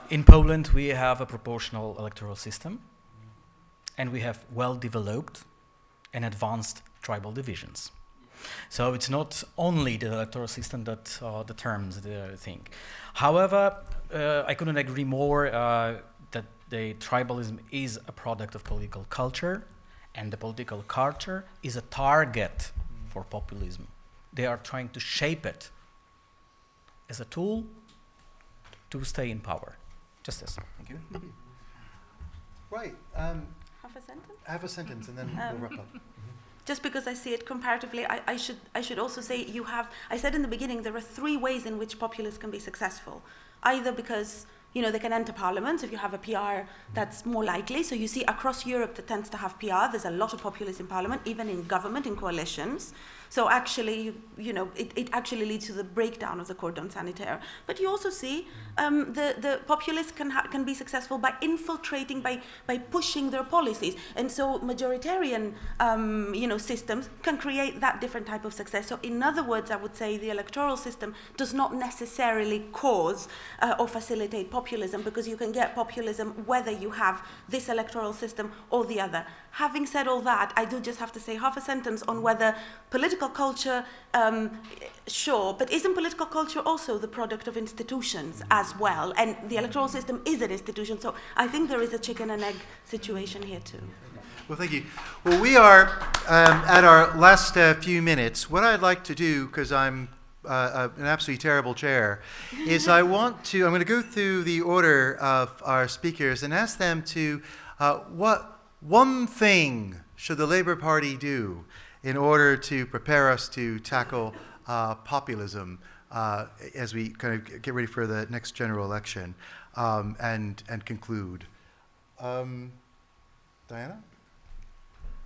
In Poland, we have a proportional electoral system, and we have well-developed and advanced tribal divisions. So it's not only the electoral system that determines the thing. However, I couldn't agree more that the tribalism is a product of political culture, and the political culture is a target for populism. They are trying to shape it as a tool to stay in power. Just this. Thank you.
Right.
Half a sentence?
Half a sentence, and then we'll wrap up.
Just because I see it comparatively, I should also say I said in the beginning, there are three ways in which populists can be successful. Either because, you know, they can enter parliament. If you have a PR, that's more likely. So you see across Europe that tends to have PR. There's a lot of populists in parliament, even in government, in coalitions. So actually, you know, it actually leads to the breakdown of the cordon sanitaire. But you also see the populists can be successful by infiltrating, by pushing their policies. And so majoritarian, you know, systems can create that different type of success. So in other words, I would say the electoral system does not necessarily cause or facilitate populism, because you can get populism whether you have this electoral system or the other. Having said all that, I do just have to say half a sentence on whether political culture, sure, but isn't political culture also the product of institutions as well? And the electoral system is an institution, so I think there is a chicken and egg situation here too.
Well, thank you. Well, we are at our last few minutes. What I'd like to do, because I'm an absolutely terrible chair, is I'm going to go through the order of our speakers and ask them to, what one thing should the Labour Party do in order to prepare us to tackle populism as we kind of get ready for the next general election and conclude. Diana?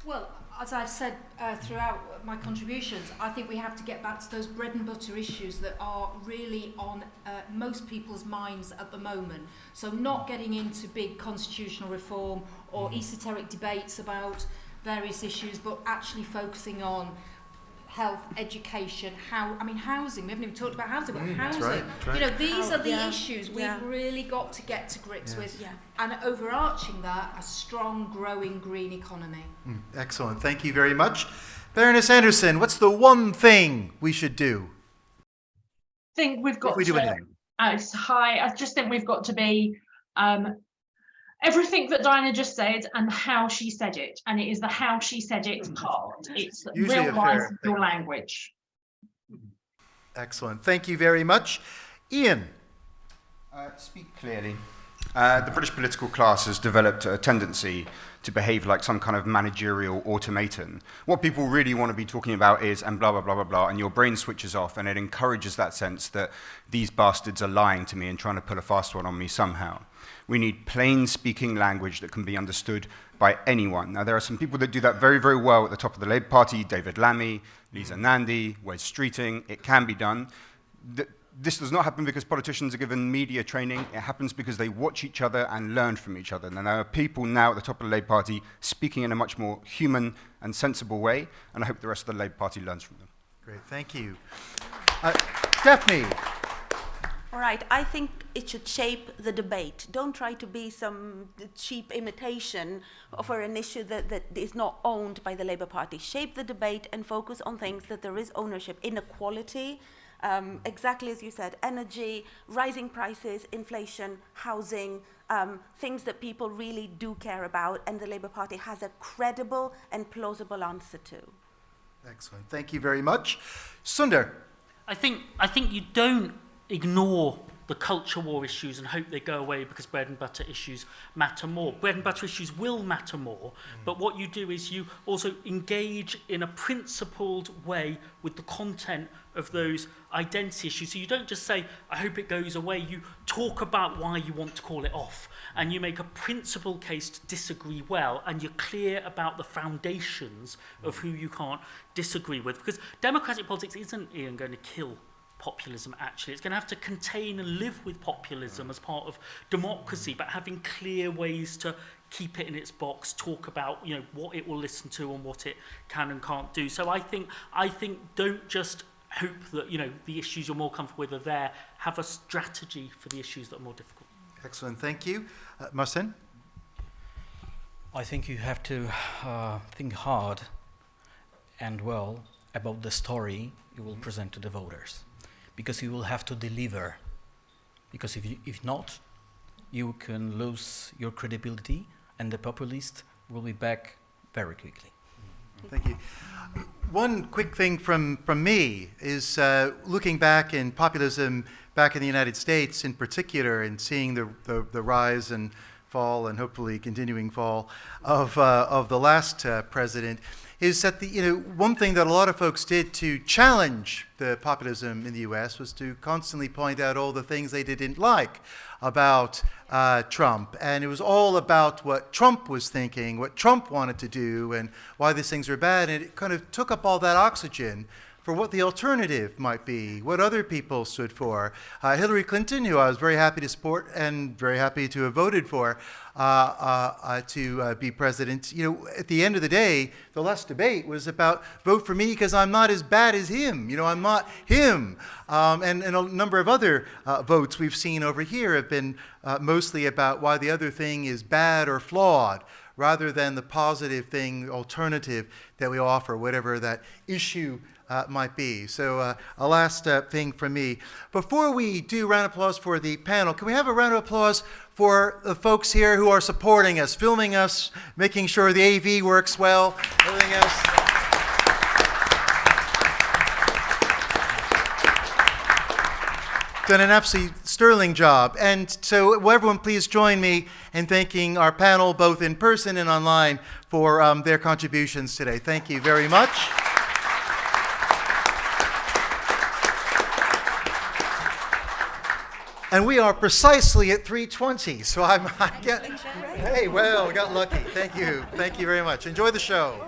Well, as I've said throughout my contributions, I think we have to get back to those bread and butter issues that are really on most people's minds at the moment. So not getting into big constitutional reform or esoteric debates about various issues, but actually focusing on health, education, housing. We haven't even talked about housing, but housing. That's right. You know, these are the issues we've really got to get to grips with. Yeah. And overarching that, a strong, growing green economy.
Excellent. Thank you very much. Baroness Anderson, what's the one thing we should do?
I think we've got
I just think we've got to be
everything that Diana just said and how she said it, and it is the how she said it part. It's
Usually
real life, your language.
Excellent. Thank you very much. Ian.
Speak clearly. The British political class has developed a tendency to behave like some kind of managerial automaton. What people really want to be talking about is, and blah, blah, blah, blah, blah, and your brain switches off, and it encourages that sense that these bastards are lying to me and trying to pull a fast one on me somehow. We need plain-speaking language that can be understood by anyone. Now, there are some people that do that very, very well at the top of the Labour Party, David Lammy, Lisa Nandy, Wes Streeting. It can be done. This does not happen because politicians are given media training. It happens because they watch each other and learn from each other. And there are people now at the top of the Labour Party speaking in a much more human and sensible way, and I hope the rest of the Labour Party learns from them.
Great, thank you. Daphne.
All right, I think it should shape the debate. Don't try to be some cheap imitation for an issue that is not owned by the Labour Party. Shape the debate and focus on things that there is ownership. Inequality, exactly as you said, energy, rising prices, inflation, housing, things that people really do care about, and the Labour Party has a credible and plausible answer to.
Excellent, thank you very much. Sunder.
I think you don't ignore the culture war issues and hope they go away because bread and butter issues matter more. Bread and butter issues will matter more, but what you do is you also engage in a principled way with the content of those identity issues. So you don't just say, I hope it goes away. You talk about why you want to call it off, and you make a principled case to disagree well, and you're clear about the foundations of who you can't disagree with. Because democratic politics isn't, Ian, going to kill populism, actually. It's going to have to contain and live with populism as part of democracy, but having clear ways to keep it in its box, talk about, you know, what it will listen to and what it can and can't do. So I think don't just hope that, you know, the issues you're more comfortable with are there. Have a strategy for the issues that are more difficult.
Excellent, thank you. Marcin?
I think you have to think hard and well about the story you will present to the voters, because you will have to deliver. Because if not, you can lose your credibility, and the populist will be back very quickly.
Thank you. One quick thing from me is looking back in populism back in the United States in particular, and seeing the rise and fall and hopefully continuing fall of the last president, is that one thing that a lot of folks did to challenge the populism in the U.S. was to constantly point out all the things they didn't like about Trump. And it was all about what Trump was thinking, what Trump wanted to do, and why these things are bad. And it kind of took up all that oxygen for what the alternative might be, what other people stood for. Hillary Clinton, who I was very happy to support and very happy to have voted for to be president, at the end of the day, the less debate was about vote for me because I'm not as bad as him. I'm not him. And a number of other votes we've seen over here have been mostly about why the other thing is bad or flawed, rather than the positive thing, alternative that we offer, whatever that issue might be. So a last thing from me. Before we do round of applause for the panel, can we have a round of applause for the folks here who are supporting us, filming us, making sure the AV works well, everything else? Done an absolutely sterling job. And so will everyone please join me in thanking our panel, both in person and online, for their contributions today. Thank you very much. And we are precisely at 3:20, so hey, well, we got lucky. Thank you very much. Enjoy the show.